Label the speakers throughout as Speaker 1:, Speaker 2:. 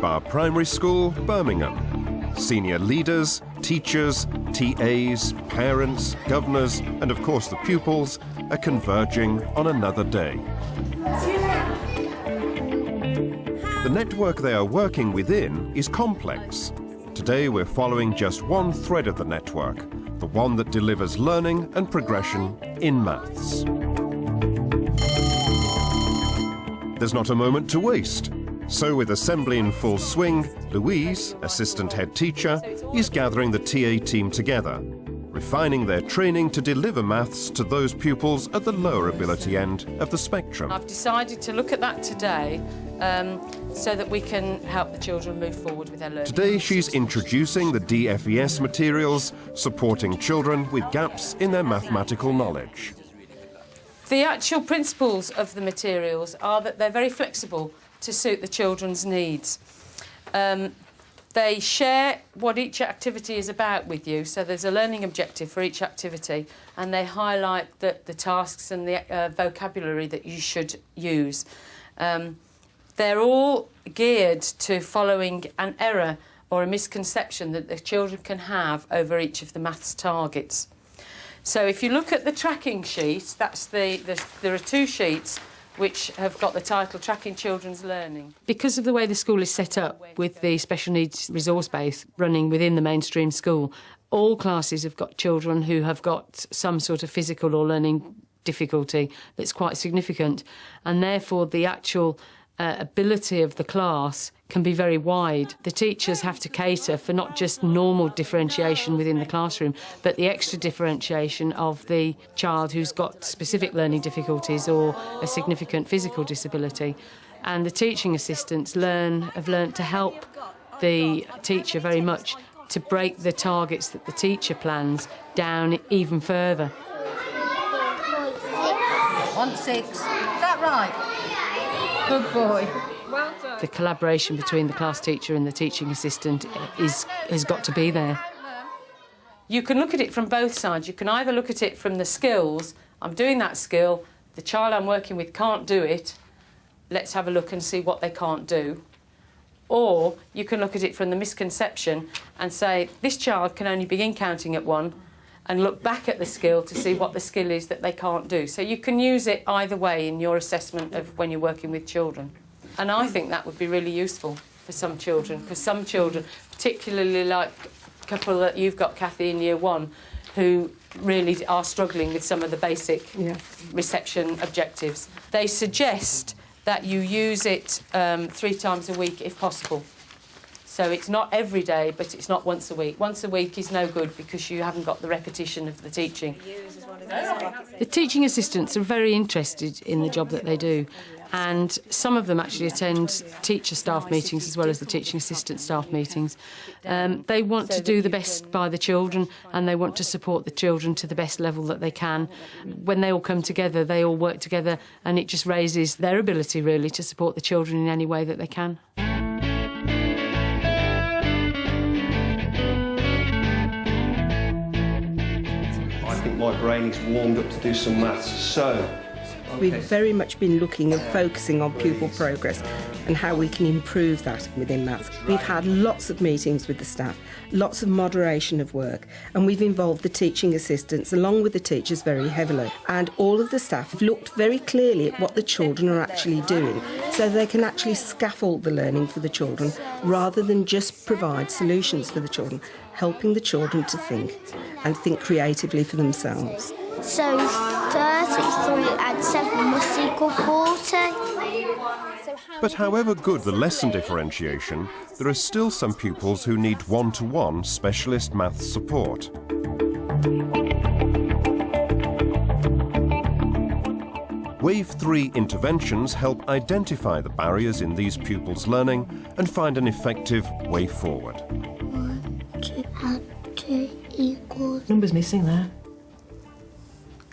Speaker 1: Bar Primary School, Birmingham. Senior leaders, teachers, TAs, parents, governors, and of course the pupils are converging on another day. The network they are working within is complex. Today we're following just one thread of the network, the one that delivers learning and progression in maths. There's not a moment to waste. So with assembly in full swing, Louise, assistant head teacher, is gathering the TA team together, refining their training to deliver maths to those pupils at the lower ability end of the spectrum.
Speaker 2: I've decided to look at that today so that we can help the children move forward with their learning.
Speaker 1: Today she's introducing the DFES materials, supporting children with gaps in their mathematical knowledge.
Speaker 2: The actual principles of the materials are that they're very flexible to suit the children's needs. They share what each activity is about with you, so there's a learning objective for each activity, and they highlight the tasks and the vocabulary that you should use. They're all geared to following an error or a misconception that the children can have over each of the maths targets. So if you look at the tracking sheet, there are two sheets which have got the title Tracking Children's Learning. Because of the way the school is set up, with the special needs resource base running within the mainstream school, all classes have got children who have got some sort of physical or learning difficulty that's quite significant, and therefore the actual ability of the class can be very wide. The teachers have to cater for not just normal differentiation within the classroom, but the extra differentiation of the child who's got specific learning difficulties or a significant physical disability. And the teaching assistants have learnt to help the teacher very much to break the targets that the teacher plans down even further.
Speaker 3: 1-6. Is that right? Good boy. Well done.
Speaker 2: The collaboration between the class teacher and the teaching assistant has got to be there. You can look at it from both sides. You can either look at it from the skills. I'm doing that skill. The child I'm working with can't do it. Let's have a look and see what they can't do. Or you can look at it from the misconception and say, this child can only begin counting at 1, and look back at the skill to see what the skill is that they can't do. So you can use it either way in your assessment of when you're working with children. And I think that would be really useful for some children, because some children, particularly like a couple that you've got, Kathy, in Year 1, who really are struggling with some of the basic reception objectives. They suggest that you use it 3 times a week if possible. So it's not every day, but it's not once a week. Once a week is no good because you haven't got the repetition of the teaching. The teaching assistants are very interested in the job that they do, and some of them actually attend teacher staff meetings as well as the teaching assistant staff meetings. They want to do the best by the children, and they want to support the children to the best level that they can. When they all come together, they all work together, and it just raises their ability really to support the children in any way that they can.
Speaker 4: I think my brain is warmed up to do some maths, so...
Speaker 5: We've very much been looking and focusing on pupil progress and how we can improve that within maths. We've had lots of meetings with the staff, lots of moderation of work, and we've involved the teaching assistants along with the teachers very heavily. And all of the staff have looked very clearly at what the children are actually doing, so they can actually scaffold the learning for the children rather than just provide solutions for the children, helping the children to think and think creatively for themselves.
Speaker 6: So 33 and 7 must equal 40.
Speaker 1: But however good the lesson differentiation, there are still some pupils who need one-to-one specialist maths support. Wave 3 interventions help identify the barriers in these pupils' learning and find an effective way forward.
Speaker 6: 1, 2 equals...
Speaker 3: Numbers missing there.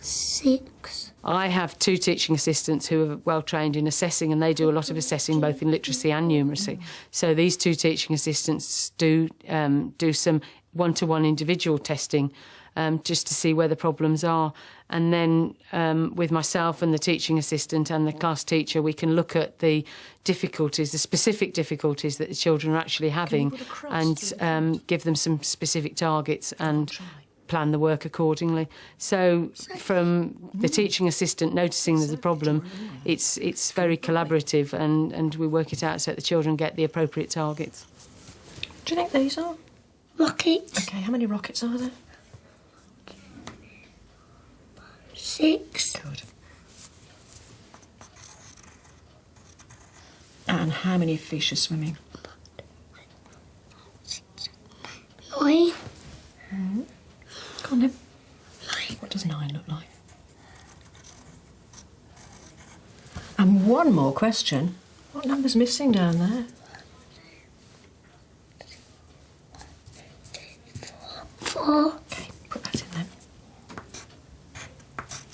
Speaker 6: 6.
Speaker 2: I have 2 teaching assistants who are well trained in assessing, and they do a lot of assessing both in literacy and numeracy. So these 2 teaching assistants do some one-to-one individual testing just to see where the problems are. And then with myself and the teaching assistant and the class teacher, we can look at the difficulties, the specific difficulties that the children are actually having, and give them some specific targets and plan the work accordingly. So from the teaching assistant noticing there's a problem, it's very collaborative, and we work it out so that the children get the appropriate targets.
Speaker 7: Do you think these are?
Speaker 6: Rockets.
Speaker 7: Okay, how many rockets are there?
Speaker 6: 6.
Speaker 7: Good. And how many fish are swimming?
Speaker 6: 9.
Speaker 7: Go on then. 9. What does 9 look like? And one more question. What number's missing down there?
Speaker 6: 4.
Speaker 7: Okay, put that in then.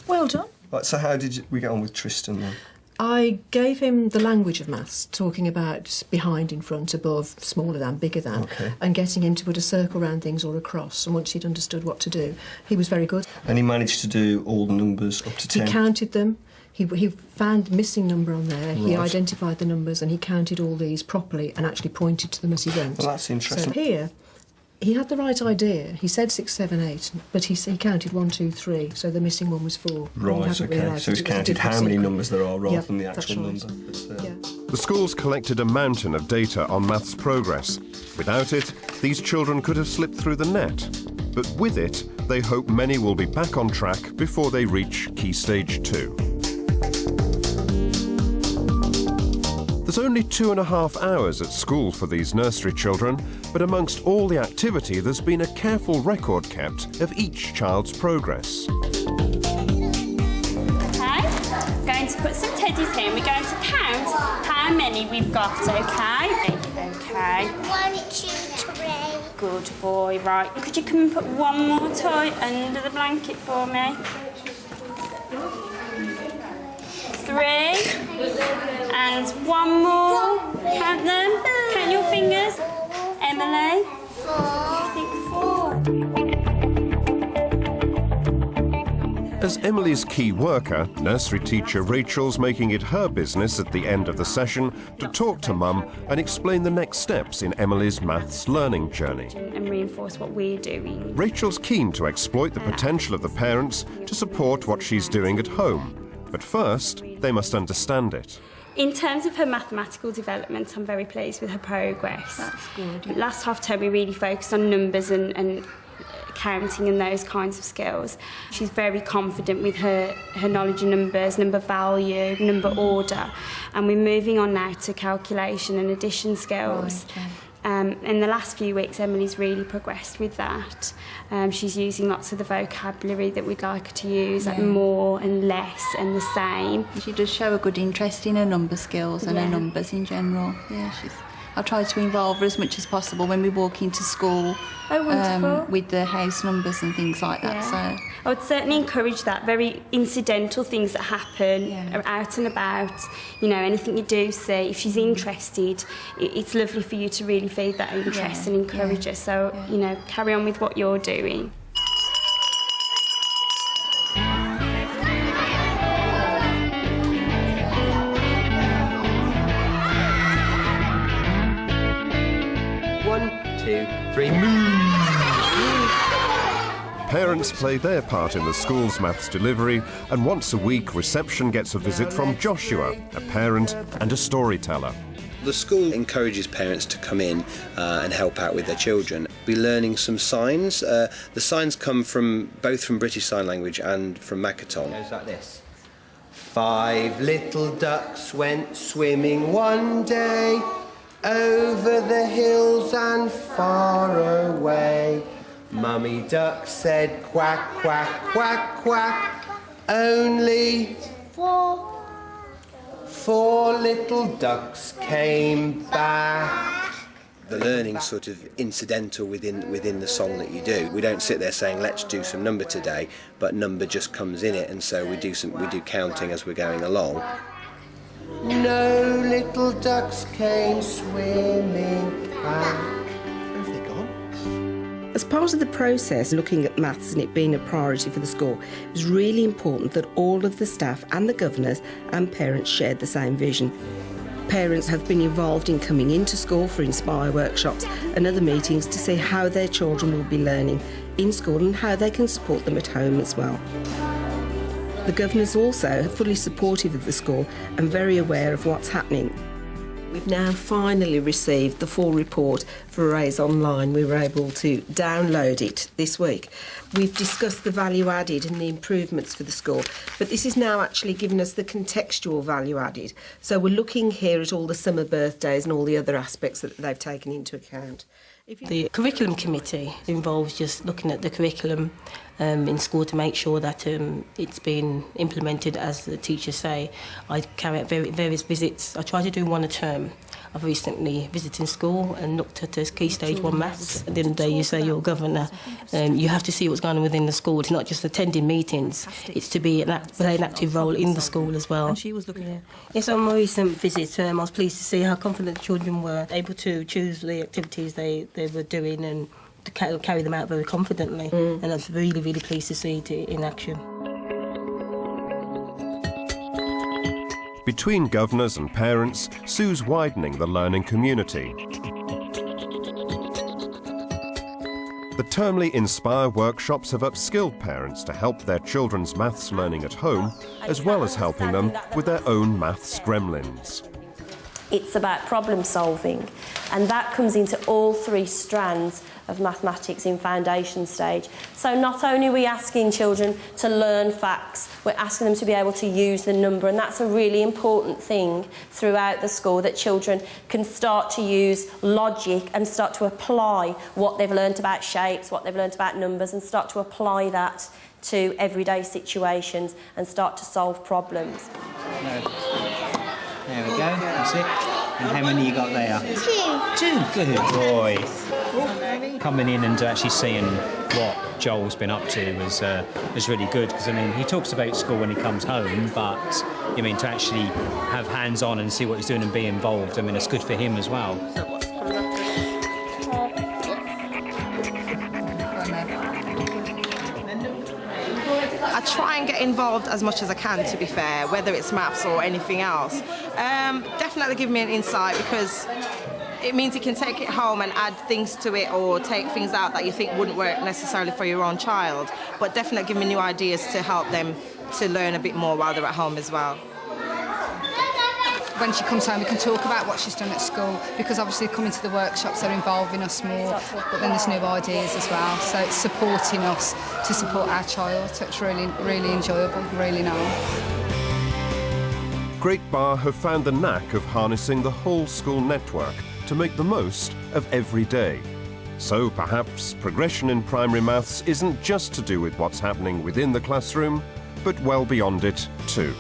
Speaker 7: Well done.
Speaker 4: Right, so how did we get on with Tristan then?
Speaker 7: I gave him the language of maths, talking about behind, in front, above, smaller than, bigger than,
Speaker 4: Okay.
Speaker 7: and getting him to put a circle around things or a cross. And once he'd understood what to do, he was very good.
Speaker 4: And he managed to do all the numbers up to 10?
Speaker 7: He counted them. He found the missing number on there. He
Speaker 4: Right.
Speaker 7: identified the numbers and he counted all these properly and actually pointed to them as he went.
Speaker 4: Well, that's interesting.
Speaker 7: So here, he had the right idea. He said 6, 7, 8, but he counted 1, 2, 3. So the missing one was 4. He
Speaker 4: Right,
Speaker 7: hadn't
Speaker 4: okay.
Speaker 7: realised
Speaker 4: So he's
Speaker 7: that it was a
Speaker 4: counted
Speaker 7: different
Speaker 4: how many
Speaker 7: sequence.
Speaker 4: numbers there are rather
Speaker 7: Yeah,
Speaker 4: than the
Speaker 7: that's
Speaker 4: actual
Speaker 7: right.
Speaker 4: number.
Speaker 7: Yeah.
Speaker 1: The schools collected a mountain of data on maths progress. Without it, these children could have slipped through the net. But with it, they hope many will be back on track before they reach Key Stage 2. There's only 2.5 hours at school for these nursery children, but amongst all the activity, there's been a careful record kept of each child's progress.
Speaker 8: Okay, we're going to put some teddies here and we're going to count how many we've got, okay? Okay.
Speaker 6: 1, 2, 3.
Speaker 8: Good boy, right. Could you come and put one more toy under the blanket for me? 3. And one more. Count them. Count your fingers. Emily?
Speaker 6: 4.
Speaker 8: I think 4.
Speaker 1: As Emily's key worker, nursery teacher Rachel's making it her business at the end of the session to talk to Mum and explain the next steps in Emily's maths learning journey.
Speaker 8: And reinforce what we're doing.
Speaker 1: Rachel's keen to exploit the potential of the parents to support what she's doing at home. But first, they must understand it.
Speaker 8: In terms of her mathematical development, I'm very pleased with her progress.
Speaker 3: That's good.
Speaker 8: Last half term, we really focused on numbers and counting and those kinds of skills. She's very confident with her knowledge of numbers, number value, number order, and we're moving on now to calculation and addition skills.
Speaker 3: Right, okay.
Speaker 8: In the last few weeks, Emily's really progressed with that. She's using lots of the vocabulary that we'd like her to use, like more and less and the same.
Speaker 3: She does show a good interest in her number skills and her numbers in general. Yeah, I try to involve her as much as possible when we walk into school.
Speaker 8: Oh, wonderful.
Speaker 3: With the house numbers and things like that.
Speaker 8: Yeah.
Speaker 3: So
Speaker 8: I would certainly encourage that. Very incidental things that happen
Speaker 3: Yeah.
Speaker 8: out and about. You know, anything you do see. If she's interested, it's lovely for you to really feed that interest
Speaker 3: Yeah,
Speaker 8: and encourage her. So, you know, carry on with what you're doing.
Speaker 4: One, 2, 3.
Speaker 1: Parents play their part in the school's maths delivery, and once a week, reception gets a visit from Joshua, a parent and a storyteller.
Speaker 9: The school encourages parents to come in and help out with their children. We're learning some signs. The signs come from both from British Sign Language and from Makaton.
Speaker 4: Goes like this. 5 little ducks went swimming one day over the hills and far away. Mummy duck said quack, quack, quack, quack. Only 4 little ducks came back.
Speaker 9: The learning's sort of incidental within the song that you do. We don't sit there saying let's do some number today, but number just comes in it, and so we do counting as we're going along.
Speaker 4: No little ducks came swimming back. Where have they gone?
Speaker 5: As part of the process, looking at maths and it being a priority for the school, it was really important that all of the staff and the governors and parents shared the same vision. Parents have been involved in coming into school for Inspire workshops and other meetings to see how their children will be learning in school and how they can support them at home as well. The governors also are fully supportive of the school and very aware of what's happening. We've now finally received the full report for Arrays Online. We were able to download it this week. We've discussed the value added and the improvements for the school, but this is now actually giving us the contextual value added. So we're looking here at all the summer birthdays and all the other aspects that they've taken into account.
Speaker 10: The curriculum committee involves just looking at the curriculum in school to make sure that it's been implemented as the teachers say. I carry out various visits. I try to do one a term. I've recently visited school and looked at the Key Stage 1 maths. At the end of the day, you say you're a governor. You have to see what's going on within the school. It's not just attending meetings. It's to be play an active role in the school as well. And she was looking at. Yes, on my recent visit, I was pleased to see how confident the children were able to choose the activities they were doing and to carry them out very confidently. And I was really, really pleased to see it in action.
Speaker 1: Between governors and parents, Sue's widening the learning community. The termly Inspire workshops have upskilled parents to help their children's maths learning at home, as well as helping them with their own maths gremlins.
Speaker 11: It's about problem solving, and that comes into all three strands of mathematics in foundation stage. So not only are we asking children to learn facts, we're asking them to be able to use the number, and that's a really important thing throughout the school, that children can start to use logic and start to apply what they've learnt about shapes, what they've learnt about numbers, and start to apply that to everyday situations and start to solve problems.
Speaker 12: There we go, that's it. And how many you got there? Two. Good boy. Coming in and actually seeing what Joel's been up to is really good, because I mean he talks about school when he comes home, but I mean to actually have hands-on and see what he's doing and be involved, I mean it's good for him as well.
Speaker 13: I try and get involved as much as I can, to be fair, whether it's maths or anything else. Definitely give me an insight, because it means you can take it home and add things to it or take things out that you think wouldn't work necessarily for your own child, but definitely give me new ideas to help them to learn a bit more while they're at home as well.
Speaker 14: When she comes home, we can talk about what she's done at school, because obviously coming to the workshops are involving us more, but then there's new ideas as well, so it's supporting us to support our child, so it's really, really enjoyable, really nice.
Speaker 1: Great Barr have found the knack of harnessing the whole school network to make the most of every day. So perhaps progression in primary maths isn't just to do with what's happening within the classroom, but well beyond it too.